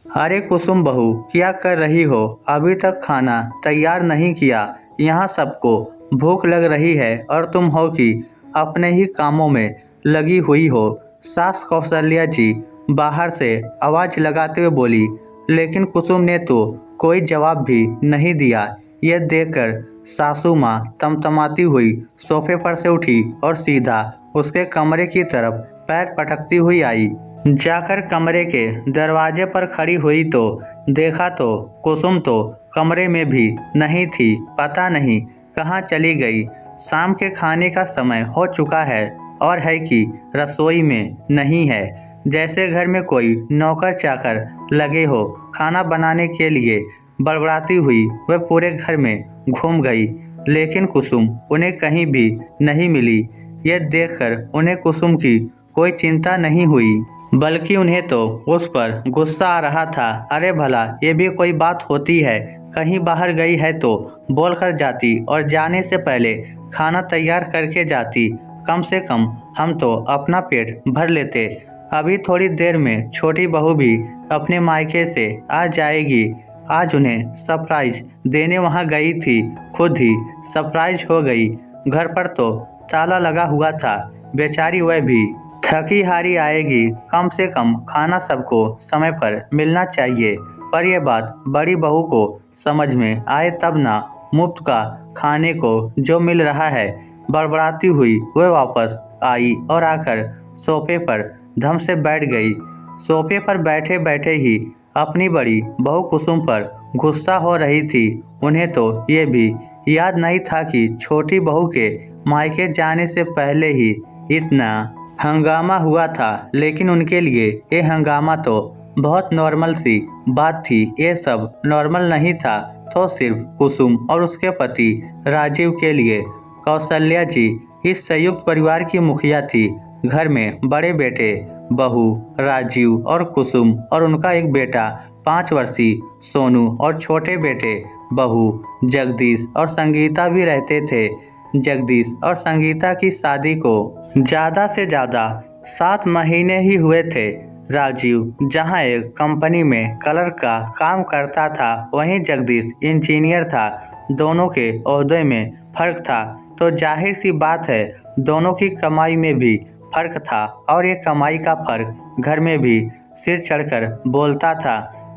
अरे कुसुम बहू, क्या कर रही हो? अभी तक खाना तैयार नहीं किया। यहाँ सबको भूख लग रही है और तुम हो कि अपने ही कामों में लगी हुई हो। सास कौशल्या जी बाहर से आवाज लगाते हुए बोली, लेकिन कुसुम ने तो कोई जवाब भी नहीं दिया। यह देखकर सासू माँ तमतमाती हुई सोफे पर से उठी और सीधा उसके कमरे की तरफ पैर पटकती हुई आई। जाकर कमरे के दरवाजे पर खड़ी हुई तो देखा तो कुसुम तो कमरे में भी नहीं थी। पता नहीं कहाँ चली गई। शाम के खाने का समय हो चुका है और है कि रसोई में नहीं है। जैसे घर में कोई नौकर चाकर लगे हो खाना बनाने के लिए। बड़बड़ाती हुई वह पूरे घर में घूम गई, लेकिन कुसुम उन्हें कहीं भी नहीं मिली। यह देखकर उन्हें कुसुम की कोई चिंता नहीं हुई, बल्कि उन्हें तो उस पर गुस्सा आ रहा था। अरे भला ये भी कोई बात होती है? कहीं बाहर गई है तो बोल कर जाती और जाने से पहले खाना तैयार करके जाती। कम से कम हम तो अपना पेट भर लेते। अभी थोड़ी देर में छोटी बहू भी अपने मायके से आ जाएगी। आज उन्हें सरप्राइज देने वहाँ गई थी, खुद ही सरप्राइज हो गई। घर पर तो ताला लगा हुआ था। बेचारी वह भी थकी हारी आएगी। कम से कम खाना सबको समय पर मिलना चाहिए। पर यह बात बड़ी बहू को समझ में आए तब ना। मुफ्त का खाने को जो मिल रहा है। बड़बड़ाती हुई वह वापस आई और आकर सोफे पर धम से बैठ गई। सोफे पर बैठे बैठे ही अपनी बड़ी बहू कुसुम पर गुस्सा हो रही थी। उन्हें तो ये भी याद नहीं था कि छोटी बहू के मायके जाने से पहले ही इतना हंगामा हुआ था। लेकिन उनके लिए ये हंगामा तो बहुत नॉर्मल सी बात थी। ये सब नॉर्मल नहीं था तो सिर्फ कुसुम और उसके पति राजीव के लिए। कौशल्या जी इस संयुक्त परिवार की मुखिया थी। घर में बड़े बेटे बहू राजीव और कुसुम और उनका एक बेटा 5 वर्षीय सोनू और छोटे बेटे बहू जगदीश और संगीता भी रहते थे। जगदीश और संगीता की शादी को ज़्यादा से ज़्यादा 7 महीने ही हुए थे। राजीव जहां एक कंपनी में कलर का काम करता था, वहीं जगदीश इंजीनियर था। दोनों के ओहदे में फ़र्क था तो जाहिर सी बात है दोनों की कमाई में भी फ़र्क था। और ये कमाई का फ़र्क घर में भी सिर चढ़कर बोलता था।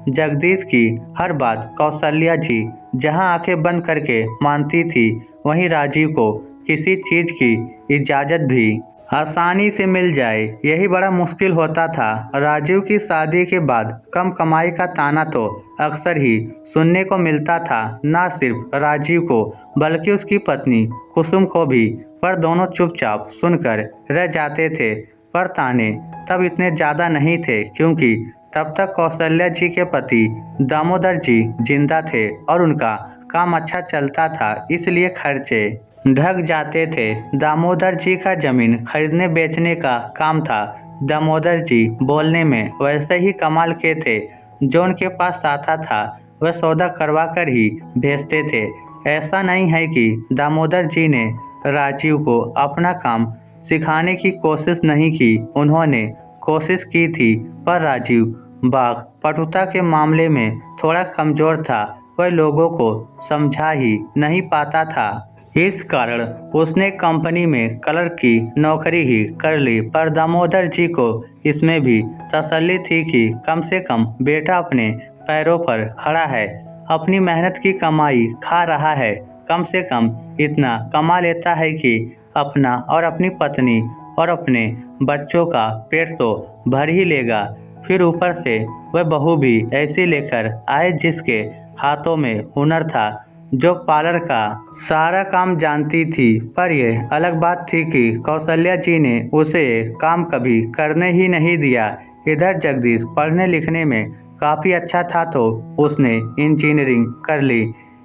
जगदीश की हर बात कौशल्या जी जहां आंखें बंद करके मानती थी, वहीं राजीव को किसी चीज़ की इजाज़त भी आसानी से मिल जाए यही बड़ा मुश्किल होता था। राजीव की शादी के बाद कम कमाई का ताना तो अक्सर ही सुनने को मिलता था, ना सिर्फ राजीव को बल्कि उसकी पत्नी कुसुम को भी। पर दोनों चुपचाप सुनकर रह जाते थे। पर ताने तब इतने ज़्यादा नहीं थे क्योंकि तब तक कौशल्या जी के पति दामोदर जी जिंदा थे और उनका काम अच्छा चलता था, इसलिए खर्चे ढक जाते थे। दामोदर जी का जमीन खरीदने बेचने का काम था। दामोदर जी बोलने में वैसे ही कमाल के थे। जो उनके पास आता था वह सौदा करवा कर ही भेजते थे। ऐसा नहीं है कि दामोदर जी ने राजीव को अपना काम सिखाने की कोशिश नहीं की। उन्होंने कोशिश की थी, पर राजीव बाघ पटुता के मामले में थोड़ा कमज़ोर था। वह लोगों को समझा ही नहीं पाता था। इस कारण उसने कंपनी में कलर की नौकरी ही कर ली। पर दामोदर जी को इसमें भी तसल्ली थी कि कम से कम बेटा अपने पैरों पर खड़ा है, अपनी मेहनत की कमाई खा रहा है। कम से कम इतना कमा लेता है कि अपना और अपनी पत्नी और अपने बच्चों का पेट तो भर ही लेगा। फिर ऊपर से वह बहू भी ऐसी लेकर आए जिसके हाथों में हुनर था, जो पार्लर का सारा काम जानती थी। पर यह अलग बात थी कि कौशल्या जी ने उसे काम कभी करने ही नहीं दिया। इधर जगदीश पढ़ने लिखने में काफ़ी अच्छा था तो उसने इंजीनियरिंग कर ली।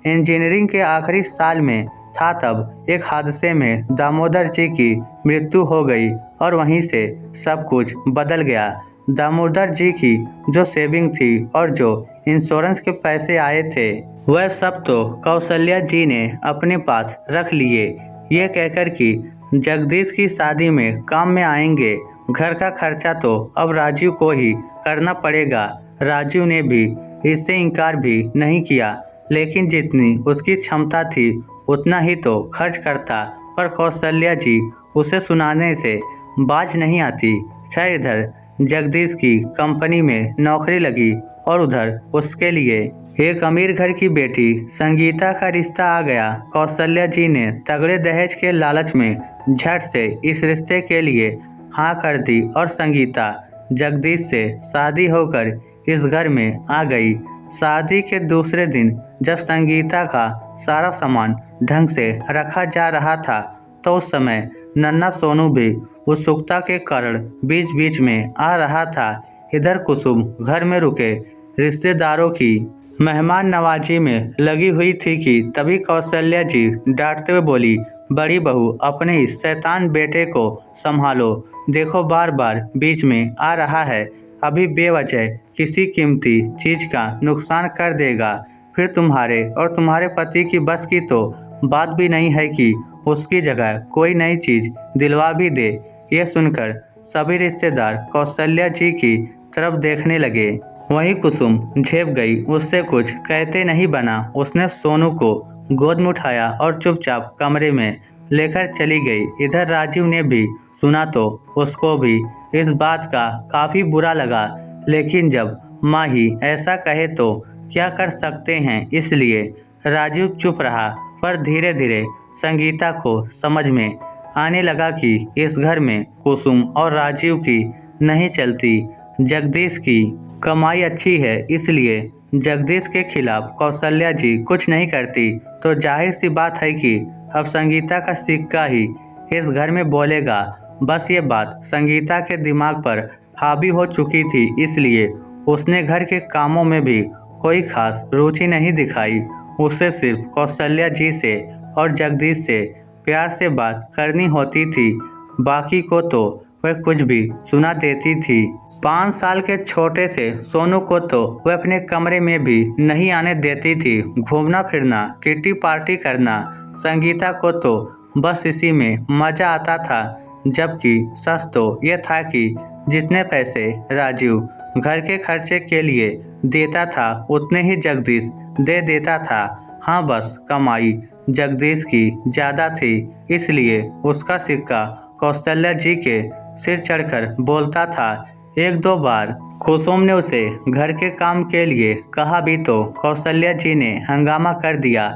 इंजीनियरिंग के आखिरी साल में था तब एक हादसे में दामोदर जी की मृत्यु हो गई और वहीं से सब कुछ बदल गया। दामोदर जी की जो सेविंग थी और जो इंश्योरेंस के पैसे आए थे, वह सब तो कौशल्या जी ने अपने पास रख लिए। ये कहकर कि जगदीश की शादी में काम में आएंगे। घर का खर्चा तो अब राजीव को ही करना पड़ेगा। राजीव ने भी इससे इनकार भी नहीं किया, लेकिन जितनी उसकी क्षमता थी उतना ही तो खर्च करता, पर कौशल्या जी उसे सुनाने से बाज नहीं आती। खैर, इधर जगदीश की कंपनी में नौकरी लगी और उधर उसके लिए एक अमीर घर की बेटी संगीता का रिश्ता आ गया। कौशल्या जी ने तगड़े दहेज के लालच में झट से इस रिश्ते के लिए हाँ कर दी और संगीता जगदीश से शादी होकर इस घर में आ गई। शादी के दूसरे दिन जब संगीता का सारा सामान ढंग से रखा जा रहा था, तो उस समय नन्हा सोनू भी उत्सुकता के कारण बीच बीच में आ रहा था। इधर कुसुम घर में रुके रिश्तेदारों की मेहमान नवाजी में लगी हुई थी कि तभी कौशल्या जी डांटते हुए बोली, बड़ी बहू, अपने इस शैतान बेटे को संभालो, देखो बार बार बीच में आ रहा है, अभी बेवजह किसी कीमती चीज का नुकसान कर देगा, फिर तुम्हारे और तुम्हारे पति की बस की तो बात भी नहीं है कि उसकी जगह कोई नई चीज दिलवा भी दे। यह सुनकर सभी रिश्तेदार कौशल्या जी की तरफ देखने लगे। वहीं कुसुम झेप गई, उससे कुछ कहते नहीं बना। उसने सोनू को गोद में उठाया और चुपचाप कमरे में लेकर चली गई। इधर राजीव ने भी सुना तो उसको भी इस बात का काफी बुरा लगा, लेकिन जब माँ ही ऐसा कहे तो क्या कर सकते हैं, इसलिए राजीव चुप रहा। पर धीरे धीरे संगीता को समझ में आने लगा कि इस घर में कुसुम और राजीव की नहीं चलती। जगदीश की कमाई अच्छी है, इसलिए जगदीश के खिलाफ कौशल्या जी कुछ नहीं करती, तो जाहिर सी बात है कि अब संगीता का सिक्का ही इस घर में बोलेगा। बस ये बात संगीता के दिमाग पर हावी हो चुकी थी, इसलिए उसने घर के कामों में भी कोई खास रुचि नहीं दिखाई। उसे सिर्फ कौशल्या जी से और जगदीश से प्यार से बात करनी होती थी, बाकी को तो वह कुछ भी सुना देती थी। 5 साल के छोटे से सोनू को तो वह अपने कमरे में भी नहीं आने देती थी। घूमना फिरना, किटी पार्टी करना संगीता को तो बस इसी में मजा आता था, जबकि सच तो यह था कि जितने पैसे राजीव घर के खर्चे के लिए देता था उतने ही जगदीश दे देता था। हाँ, बस कमाई जगदीश की ज़्यादा थी, इसलिए उसका सिक्का कौशल्या जी के सिर चढ़कर बोलता था। 1-2 बार कुसुम ने उसे घर के काम के लिए कहा भी तो कौशल्या जी ने हंगामा कर दिया।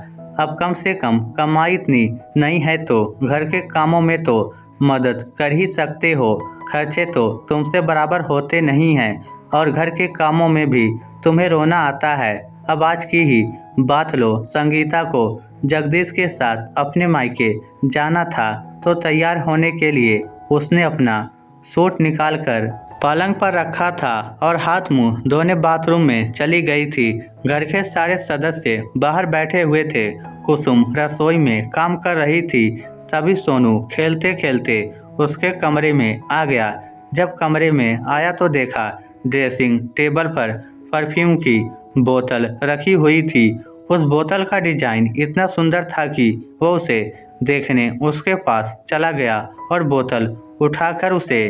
अब कम से कम कमाई इतनी नहीं है तो घर के कामों में तो मदद कर ही सकते हो, खर्चे तो तुमसे बराबर होते नहीं हैं और घर के कामों में भी तुम्हें रोना आता है। अब आज की ही बात लो, संगीता को जगदीश के साथ अपने मायके जाना था, तो तैयार होने के लिए उसने अपना सूट निकालकर पलंग पर रखा था और हाथ मुंह धोने बाथरूम में चली गई थी। घर के सारे सदस्य बाहर बैठे हुए थे। कुसुम रसोई में काम कर रही थी, तभी सोनू खेलते खेलते उसके कमरे में आ गया। जब कमरे में आया तो देखा ड्रेसिंग टेबल पर परफ्यूम की बोतल रखी हुई थी। उस बोतल का डिजाइन इतना सुंदर था कि वो उसे देखने उसके पास चला गया और बोतल उठाकर उसे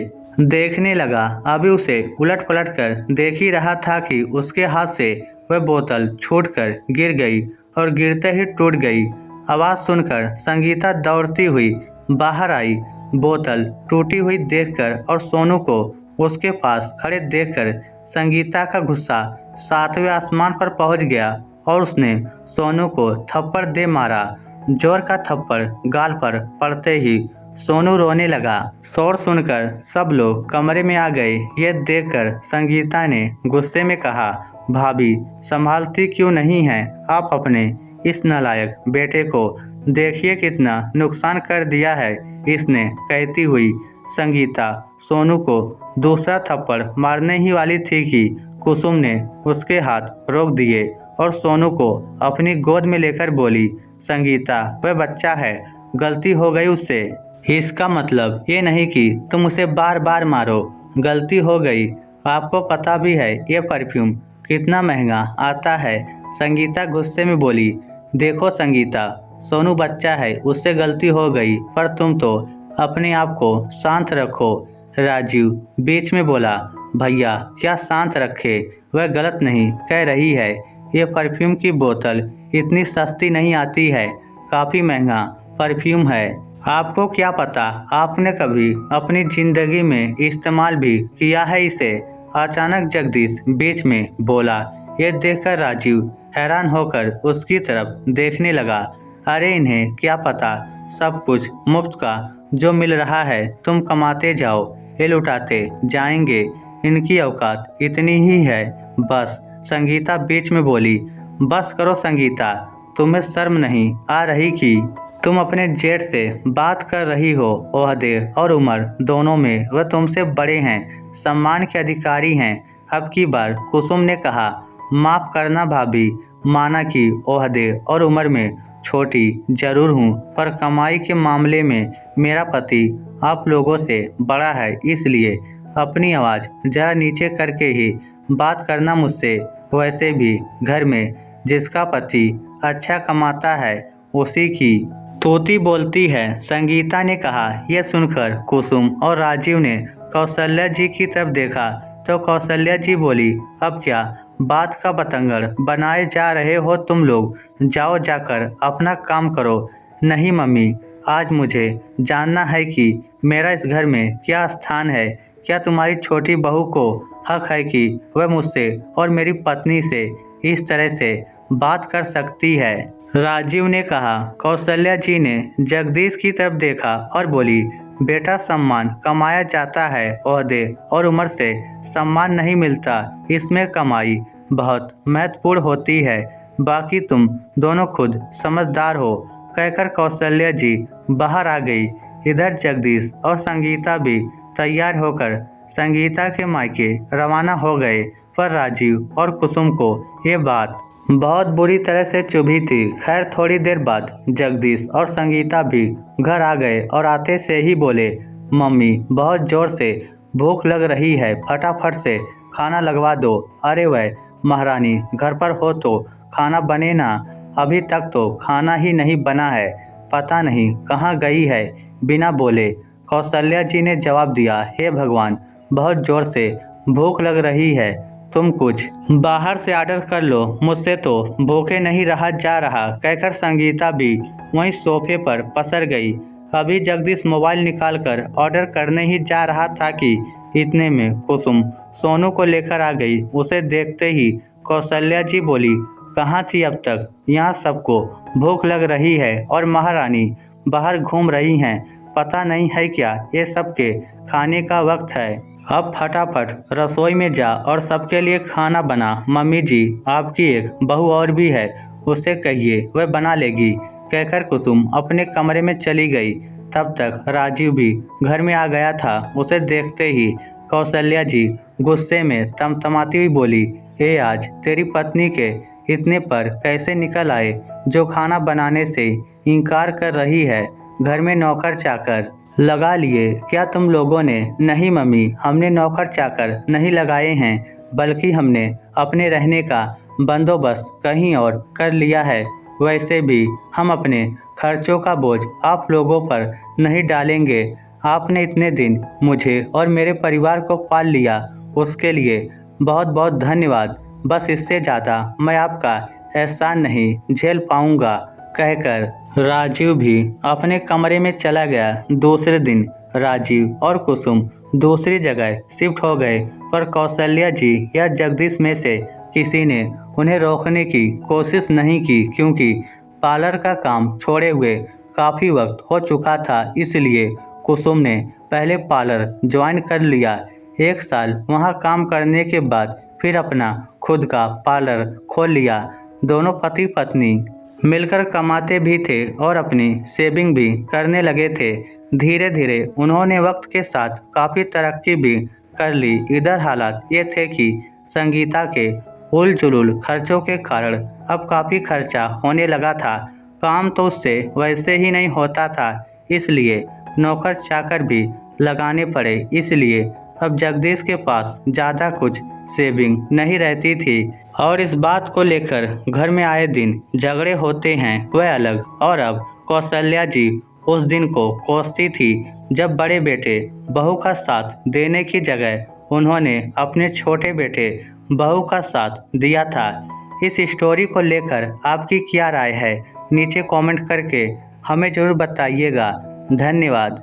देखने लगा। अभी उसे उलट पलट कर देख ही रहा था कि उसके हाथ से वह बोतल छूटकर गिर गई और गिरते ही टूट गई। आवाज़ सुनकर संगीता दौड़ती हुई बाहर आई। बोतल टूटी हुई देखकर और सोनू को उसके पास खड़े देखकर संगीता का गुस्सा 7वें आसमान पर पहुंच गया और उसने सोनू को थप्पड़ दे मारा। जोर का थप्पड़ गाल पर पड़ते ही सोनू रोने लगा। शोर सुनकर सब लोग कमरे में आ गए। यह देखकर संगीता ने गुस्से में कहा, भाभी संभालती क्यों नहीं हैं आप अपने इस नालायक बेटे को? देखिए कितना नुकसान कर दिया है इसने। कहती हुई संगीता सोनू को दूसरा थप्पड़ मारने ही वाली थी कि कुसुम ने उसके हाथ रोक दिए और सोनू को अपनी गोद में लेकर बोली, संगीता वह बच्चा है, गलती हो गई उससे। इसका मतलब ये नहीं कि तुम उसे बार बार मारो। गलती हो गई। आपको पता भी है ये परफ्यूम कितना महंगा आता है। संगीता गुस्से में बोली, देखो संगीता, सोनू बच्चा है, उससे गलती हो गई, पर तुम तो अपने आप को शांत रखो। राजीव बीच में बोला, भैया क्या शांत रखे, वह गलत नहीं कह रही है। ये परफ्यूम की बोतल इतनी सस्ती नहीं आती है, काफ़ी महंगा परफ्यूम है। आपको क्या पता, आपने कभी अपनी जिंदगी में इस्तेमाल भी किया है इसे। अचानक जगदीश बीच में बोला। ये देखकर राजीव हैरान होकर उसकी तरफ देखने लगा। अरे इन्हें क्या पता, सब कुछ मुफ्त का जो मिल रहा है तुम कमाते जाओ, ये लुटाते जाएंगे, इनकी औकात इतनी ही है बस। संगीता बीच में बोली। बस करो संगीता, तुम्हें शर्म नहीं आ रही कि तुम अपने जेठ से बात कर रही हो। ओहदे और उम्र दोनों में वह तुमसे बड़े हैं, सम्मान के अधिकारी हैं। अब की बार कुसुम ने कहा। माफ़ करना भाभी, माना कि ओहदे और उम्र में छोटी जरूर हूँ, पर कमाई के मामले में मेरा पति आप लोगों से बड़ा है, इसलिए अपनी आवाज़ जरा नीचे करके ही बात करना मुझसे। वैसे भी घर में जिसका पति अच्छा कमाता है उसी की तोती बोलती है, संगीता ने कहा। यह सुनकर कुसुम और राजीव ने कौशल्या जी की तरफ देखा तो कौशल्या जी बोली। अब क्या बात का बतंगड़ बनाए जा रहे हो तुम लोग, जाओ जाकर अपना काम करो। नहीं मम्मी, आज मुझे जानना है कि मेरा इस घर में क्या स्थान है। क्या तुम्हारी छोटी बहू को हक है कि वह मुझसे और मेरी पत्नी से इस तरह से बात कर सकती है। राजीव ने कहा। कौशल्या जी ने जगदीश की तरफ देखा और बोली। बेटा, सम्मान कमाया जाता है, ओहदे और उम्र से सम्मान नहीं मिलता, इसमें कमाई बहुत महत्वपूर्ण होती है। बाकी तुम दोनों खुद समझदार हो, कहकर कौशल्या जी बाहर आ गई। इधर जगदीश और संगीता भी तैयार होकर संगीता के मायके रवाना हो गए, पर राजीव और कुसुम को ये बात बहुत बुरी तरह से चुभी थी। खैर थोड़ी देर बाद जगदीश और संगीता भी घर आ गए और आते से ही बोले। मम्मी, बहुत जोर से भूख लग रही है, फटाफट से खाना लगवा दो। अरे वह महारानी घर पर हो तो खाना बने ना, अभी तक तो खाना ही नहीं बना है, पता नहीं कहाँ गई है। बिना बोले कौशल्या जी ने जवाब दिया। हे भगवान, बहुत जोर से भूख लग रही है, तुम कुछ बाहर से ऑर्डर कर लो, मुझसे तो भूखे नहीं रहा जा रहा, कहकर संगीता भी वहीं सोफे पर पसर गई। अभी जगदीश मोबाइल निकालकर ऑर्डर करने ही जा रहा था कि इतने में कुसुम सोनू को लेकर आ गई। उसे देखते ही कौशल्या जी बोली। कहाँ थी अब तक? यहाँ सबको भूख लग रही है और महारानी बाहर घूम रही हैं, पता नहीं है क्या ये सबके खाने का वक्त है। अब फटाफट रसोई में जा और सबके लिए खाना बना। मम्मी जी, आपकी एक बहू और भी है, उसे कहिए वह बना लेगी, कहकर कुसुम अपने कमरे में चली गई। तब तक राजीव भी घर में आ गया था। उसे देखते ही कौशल्या जी गुस्से में तमतमाती हुई बोली। ए, आज तेरी पत्नी के इतने पर कैसे निकल आए जो खाना बनाने से इनकार कर रही है? घर में नौकर चाकर लगा लिए क्या तुम लोगों ने? नहीं मम्मी, हमने नौकर चाकर नहीं लगाए हैं, बल्कि हमने अपने रहने का बंदोबस्त कहीं और कर लिया है। वैसे भी हम अपने खर्चों का बोझ आप लोगों पर नहीं डालेंगे। आपने इतने दिन मुझे और मेरे परिवार को पाल लिया, उसके लिए बहुत बहुत धन्यवाद। बस इससे ज़्यादा मैं आपका एहसान नहीं झेल पाऊंगा, कहकर राजीव भी अपने कमरे में चला गया। दूसरे दिन राजीव और कुसुम दूसरी जगह शिफ्ट हो गए, पर कौशल्या जी या जगदीश में से किसी ने उन्हें रोकने की कोशिश नहीं की, क्योंकि पार्लर का काम छोड़े हुए काफ़ी वक्त हो चुका था। इसलिए कुसुम ने पहले पार्लर ज्वाइन कर लिया। 1 साल वहां काम करने के बाद फिर अपना खुद का पार्लर खोल लिया। दोनों पति पत्नी मिलकर कमाते भी थे और अपनी सेविंग भी करने लगे थे। धीरे धीरे उन्होंने वक्त के साथ काफ़ी तरक्की भी कर ली। इधर हालात ये थे कि संगीता के उल जुलूल खर्चों के कारण अब काफ़ी खर्चा होने लगा था। काम तो उससे वैसे ही नहीं होता था, इसलिए नौकर चाकर भी लगाने पड़े। इसलिए अब जगदीश के पास ज़्यादा कुछ सेविंग नहीं रहती थी और इस बात को लेकर घर में आए दिन झगड़े होते हैं वह अलग। और अब कौशल्या जी उस दिन को कोसती थी जब बड़े बेटे बहू का साथ देने की जगह उन्होंने अपने छोटे बेटे बहू का साथ दिया था। इस स्टोरी को लेकर आपकी क्या राय है, नीचे कमेंट करके हमें ज़रूर बताइएगा। धन्यवाद।